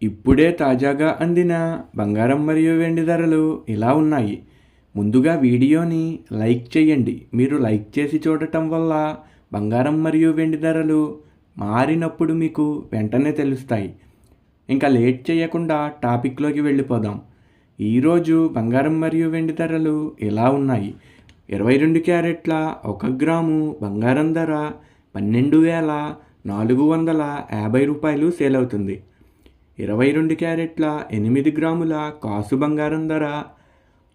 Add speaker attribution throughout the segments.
Speaker 1: ఇప్పుడే తాజాగా అందిన బంగారం మరియు వెండి ధరలు ఇలా ఉన్నాయి. ముందుగా వీడియోని లైక్ చేయండి. మీరు లైక్ చేసి చూడటం వల్ల బంగారం మరియు వెండి ధరలు మారినప్పుడు మీకు వెంటనే తెలుస్తాయి. ఇంకా లేట్ చేయకుండా టాపిక్లోకి వెళ్ళిపోదాం. ఈరోజు బంగారం మరియు వెండి ధరలు ఇలా ఉన్నాయి. 22 క్యారెట్ల 1 గ్రాము బంగారం ధర 12,450 రూపాయలు సేల్ అవుతుంది. 22 క్యారెట్ల 8 గ్రాముల కాసు బంగారం ధర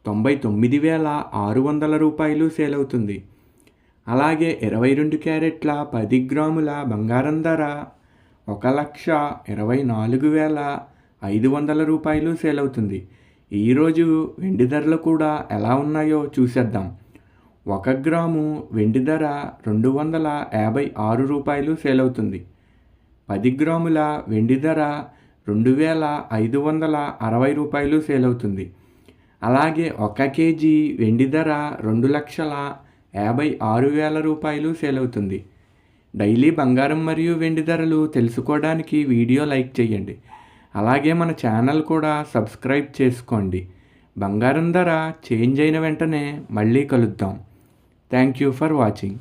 Speaker 1: 99,600 రూపాయలు సేల్ అవుతుంది. అలాగే 22 క్యారెట్ల 10 గ్రాముల బంగారం ధర 1,24,500 రూపాయలు సేల్ అవుతుంది. ఈరోజు వెండి ధరలు కూడా ఎలా ఉన్నాయో చూసేద్దాం. 1 గ్రాము వెండి ధర 256 రూపాయలు సేల్ అవుతుంది. 10 గ్రాముల వెండి ధర 2,560 రూపాయలు సేల్ అవుతుంది. అలాగే 1 కేజీ వెండి ధర 2,56,000 రూపాయలు సేల్ అవుతుంది. డైలీ బంగారం మరియు వెండి ధరలు తెలుసుకోవడానికి వీడియో లైక్ చేయండి. అలాగే మన ఛానల్ కూడా సబ్స్క్రైబ్ చేసుకోండి. బంగారం ధర చేంజ్ అయిన వెంటనే మళ్ళీ కలుద్దాం. Thank you for watching.